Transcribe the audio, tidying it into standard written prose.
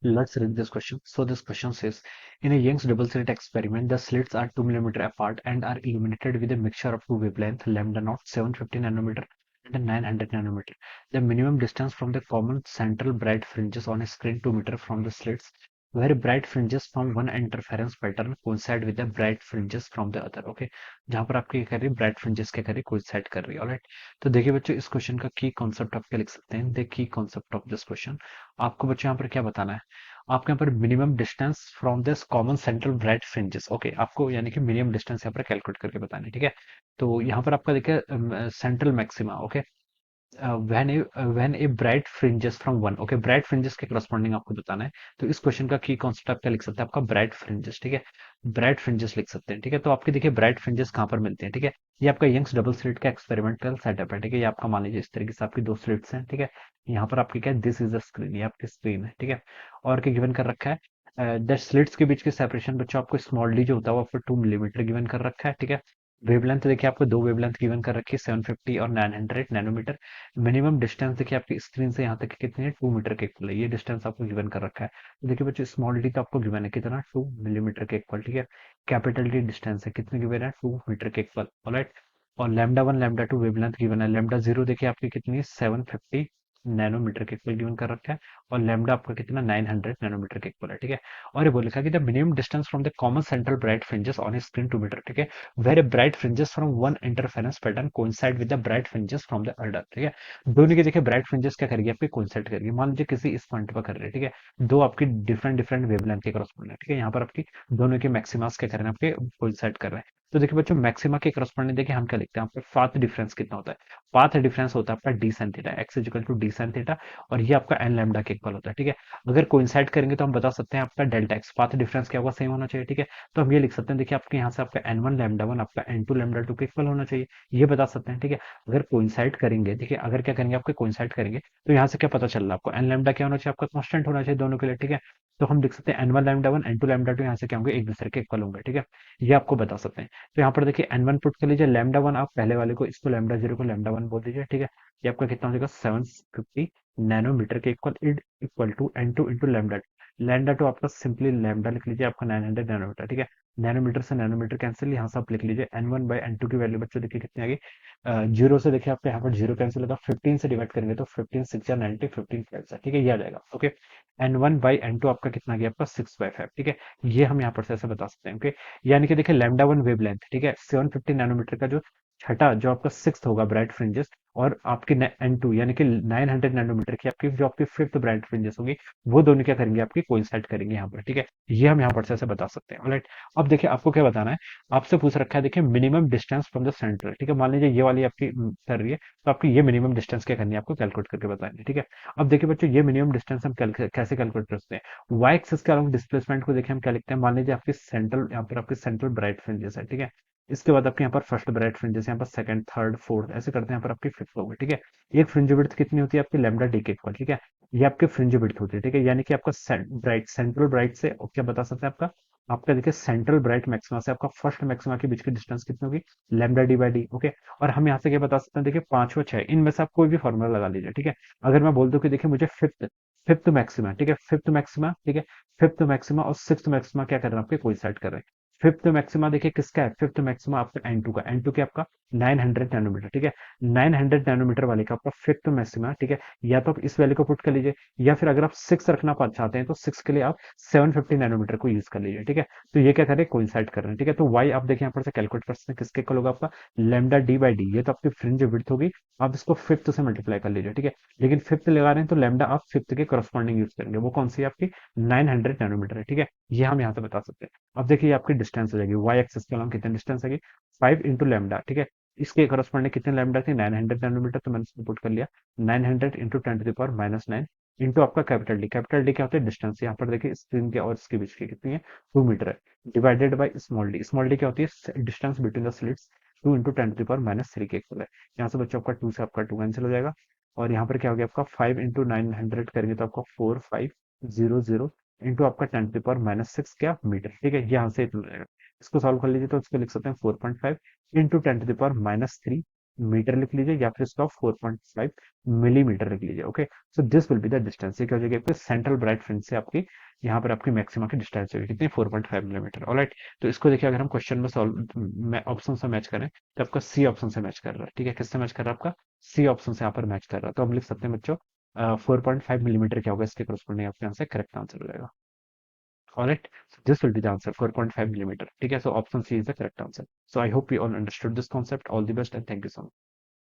Let's read this question. So this question says, in a Young's double slit experiment, the slits are 2 millimeter apart and are illuminated with a mixture of two wavelengths, lambda naught 750 nanometer and 900 nanometer. The minimum distance from the common central bright fringes on a screen 2 meter from the slits, where bright fringes from one interference pattern coincide with the bright fringes from the other. Okay, जहां पर आपकी क्या कर रही है, bright fringes क्या कर रही है, कोइंसाइड कर रही है. ऑलराइट, तो देखिए बच्चों, इस क्वेश्चन का की कॉन्सेप्ट आप क्या लिख सकते हैं. The key concept of this question, आपको बच्चों यहाँ पर क्या बताना है. आपके यहाँ पर minimum distance from this common central bright fringes. Okay, आपको यानी कि मिनिमम डिस्टेंस यहाँ पर कैलकुलेट करके बताना है. ठीक है, तो यहाँ पर आपका देखिए central maxima. Okay, when a bright fringes from one. Okay, bright fringes के करस्पॉन्डिंग आपको बताना है. तो इस क्वेश्चन का की कॉन्सेप्ट आप क्या लिख सकते हैं, आपका ब्राइट फ्रिंजेस. ठीक है, ब्राइट फ्रिंजेस लिख सकते हैं. ठीक है, तो आपके देखिए ब्राइट फ्रिंजेस कहाँ पर मिलते हैं. ठीक है, ये आपका यंग्स डबल स्लिट का एक्सपेरिमेंटल सेटअप है. ठीक है, ये आपका मान लीजिए इस तरीके से आपकी दो स्लिट्स हैं. ठीक है, यहाँ पर आपकी क्या है, दिस इज द स्क्रीन, ये आपकी स्क्रीन है. ठीक है, और क्या गिवन कर रखा है, द स्लिट्स के बीच की सेपरेशन बच्चों आपको स्मॉल डी जो होता है वो आपको 2 मिलीमीटर गिवन कर रखा है. ठीक है, वेवलेंथ देखिए आपको दो वेवलेंथ गिवन कर रखी है, 750 और 900 नैनोमीटर. मिनिमम डिस्टेंस देखिए आपकी स्क्रीन से यहाँ तक कितनी है, 2 मीटर के इक्वल है. ये डिस्टेंस आपको गिवन कर रखा है. तो देखिए बच्चों, स्मॉल डी तो आपको गिवन है कितना, 2 मिलीमीटर के इक्वल. ठीक है, कैपिटल डी डिस्टेंस है कितने गिवन है, 2 मीटर के इक्वल. ऑलराइट, और lambda one lambda two wavelength given है. लैम्डा जीरो देखिए आपकी कितनी है, 750 नैनोमीटर के इक्वल गिवन कर रखा है. और लैम्डा आपका कितना, 900 नैनोमीटर के इक्वल है. ठीक है, और ये बोल लिखा कि the minimum distance from the common central bright fringes on a screen 2 metre. ठीक है, where a bright fringes from one interference pattern coincide with the bright fringes from the other. ठीक है, दोनों की देखिए ब्राइट फ्रिंजेस क्या करेगी, आपकी कोइंसाइड करेगी. मान लीजिए किसी इस पॉइंट पर कर रहे हैं. ठीक है, दो आपकी डिफरेंट डिफरेंट वेवलेंथ के करस्पॉन्डिंग. ठीक है, यहाँ पर आपकी दोनों के मैक्सिमास क्या कर रहे हैं, आपके कोइंसाइड कर रहे हैं. तो देखिए बच्चों, मैक्सिमा के करस्पॉन्डिंग देखिए हम क्या लिखते हैं, आपका पाथ डिफरेंस कितना होता है. पाथ डिफरेंस होता है आपका d sine theta, x equal to d sine theta, और ये आपका एन लैम्डा के इक्वल होता है. ठीक है, अगर कोइंसाइड करेंगे तो हम बता सकते हैं आपका डेल्टा एक्स, पाथ डिफरेंस क्या होगा, सेम होना चाहिए. ठीक है, तो हम ये लिख सकते हैं, देखिए आपके यहाँ से आपका एन वन लैम्डा वन आपका एन टू लैम्डा टू के इक्वल होना चाहिए, ये बता सकते हैं. ठीक है, अगर कोइंसाइड करेंगे, देखिए अगर क्या करेंगे, आपके कोइंसाइड करेंगे तो यहाँ से क्या पता चल रहा है आपको, एन लैम्डा क्या होना चाहिए, आपका कांस्टेंट होना चाहिए दोनों के लिए. ठीक है, तो हम लिख सकते हैं n one lambda one n two lambda two यहाँ से क्या होंगे, एक दूसरे के इक्वल होंगे. ठीक है, ये आपको बता सकते हैं. तो यहाँ पर देखिए एन वन पुट कर लीजिए, लैम्डा वन आप पहले वाले को, इसको लैम्डा जीरो को लैम्डा वन बोल दीजिए. ठीक है, ये आपका कितना हो जाएगा, 750 नैनोमीटर के equal, equal to n two into lambda. Lambda two आपका सिंपली लैम्डा लिख लीजिए, आपका 900 नैनोमीटर. ठीक है, नैनोमीटर से नैनोमीटर कैंसिल, यहाँ से आप लिख लीजिए n one by n two की वैल्यू बच्चों देखिए कितनी आ गई, जीरो से देखिए आपके यहाँ पर जीरो कैंसिल होगा, 15 से डिवाइड करेंगे तो 15 सिक्स या 90, 15 फाइव. ठीक है, ये आ जाएगा. Okay, n one by n two आपका कितना गया, आपका 6/5. ठीक है, ये हम यहाँ पर से ऐसे बता सकते हैं. ओके, यानी कि देखिए लैम्डा वन वेवलेंथ. ठीक है, 750 नैनोमीटर का जो छठा जो आपका सिक्स होगा ब्राइट फ्रिंजेस, और आपकी एन टू यानी कि 900 नैनोमीटर की आपकी जो आपकी फिफ्थ ब्राइट फ्रिंजेस होगी, वो दोनों क्या करेंगे, आपकी कोइंसाइड करेंगे यहाँ पर. ठीक है, ये हम यहाँ पर से ऐसे बता सकते हैं. ऑलराइट, अब देखिए आपको क्या बताना है, आपसे पूछ रखा है देखिए minimum distance from the centre. ठीक है, मान लीजिए ये वाली आपकी कर रही है, तो आपकी ये मिनिमम डिस्टेंस क्या करनी है, आपको कैलकुलेट करके बतानी है. ठीक है, अब देखिए बच्चों, ये मिनिमम डिस्टेंस हम कैसे कैलकुलेट करते हैं, वाई एक्सिस के अलोंग डिस्प्लेसमेंट को देखिए हम क्या लिखते हैं. मान लीजिए आपकी सेंट्रल, यहाँ पर आपकी सेंट्रल ब्राइट फ्रिंजेस है. ठीक है, इसके बाद आपके यहाँ पर फर्स्ट ब्राइट फ्रिंजेस, यहाँ पर सेकंड थर्ड फोर्थ ऐसे करते हैं, यहाँ पर आपकी फिफ्थ होगी. ठीक है, एक फ्रिंज विड्थ कितनी होती है आपकी, लैम्डा डी के इक्वल. ठीक है, ये आपके फ्रिंज विड्थ होती है. ठीक है, यानी कि आपका ब्राइट सेंट्रल ब्राइट से क्या बता सकते हैं, आपका आपका देखिए सेंट्रल ब्राइट मैक्सिमा से आपका फर्स्ट मैक्सिमा के बीच की डिस्टेंस कितनी होगी, lambda D by D. Okay, और हम यहाँ से क्या बता सकते हैं, देखिए पांचवा छह, इनमें से आप कोई भी फॉर्मूला लगा लीजिए. ठीक है, अगर मैं बोल दूं कि देखिए मुझे फिफ्थ फिफ्थ मैक्सिमा. ठीक है, फिफ्थ मैक्सिमा. ठीक है, फिफ्थ मैक्सिमा और सिक्स्थ मैक्सिमा क्या कर रहे हैं, आपके कोइंसाइड कर रहे हैं. फिफ्थ मैक्सिमा देखिए किसका है, फिफ्थ मैक्सिमा आपका एन टू का, एन टू के आपका 900 नैनोमीटर. ठीक है, 900 नैनोमीटर वाले का आपका फिफ्थ मैक्सिमा. ठीक है, या तो आप इस वैल्यू को पुट कर लीजिए, या फिर अगर आप सिक्स रखना चाहते हैं तो सिक्स के लिए आप 750 नैनोमीटर को यूज कर लीजिए. ठीक है, तो ये क्या कर रहे हैं, कोइंसाइड कर रहे हैं. ठीक है, तो वाई आप देखिए यहाँ पर से कैलकुलेट कर सकते हैं, किसके इक्वल होगा, आपका लैम्डा डी बाई डी. ये तो आपकी फ्रिंज विड्थ होगी, आप इसको फिफ्थ से मल्टीप्लाई कर लीजिए. ठीक है, लेकिन फिफ्थ लगा रहे हैं तो लैम्डा आप फिफ्थ के करस्पॉन्डिंग यूज करेंगे, वो कौन सी है आपकी, 900 नैनोमीटर है. ठीक है, ये हम यहाँ से बता सकते हैं. अब देखिए आपकी डिस्टेंस हो जाएगी, वाई एक्सिस के अलॉन्ग कितनी डिस्टेंस है, 5 इंटू लैम्डा. ठीक है, इसके करस्पॉन्डिंग कितने लैम्डा थी, 900 नैनोमीटर, तो मैंने इसको पुट कर लिया 900 इंटू 10⁻⁹ इंटू आपका कैपिटल डी. कैपिटल डी क्या होता है, डिस्टेंस. यहाँ पर देखिए स्क्रीन के और इसके बीच की कितनी है, 2 मीटर है, divided by small D. Small D क्या होती है, distance between the slits, 2 into 10⁻³ के इक्वल है. यहाँ से बच्चों आपका 2 से आपका 2 कैंसिल हो जाएगा, और यहाँ पर क्या हो गया आपका 5 इंटू 900 करेंगे तो आपका 4500 इंटू आपका 10⁻⁶ क्या मीटर. ठीक है, यहाँ से इतना हो जाएगा. इसको सॉल्व कर लीजिए तो इसको लिख सकते हैं 4.5 इंटू 10⁻³ मीटर लिख लीजिए या फिर इसका 4.5 मिलीमीटर लिख लीजिए। Okay, so this will be the distance. ये क्या हो जाएगी आपकी सेंट्रल ब्राइट फ्रिंज से आपकी यहाँ पर आपकी मैक्सिमा की डिस्टेंस होगी कितनी, 4.5 मिलीमीटर। ऑलराइट, तो इसको देखिए अगर हम क्वेश्चन में सॉल्व ऑप्शन से मैच करें तो आपका सी ऑप्शन से मैच कर रहा है। ठीक है, किससे मैच कर रहा है आपका, सी ऑप्शन से यहाँ पर मैच कर रहा है। तो हम लिख सकते हैं बच्चों 4.5 मिलीमीटर क्या होगा, इसके करस्पॉन्डिंग आपके आंसर करेक्ट आंसर हो जाएगा। Alright, so this will be the answer, 4.5 millimeter. ठीक है, so option C is the correct answer. So I hope you all understood this concept. All the best and thank you so much.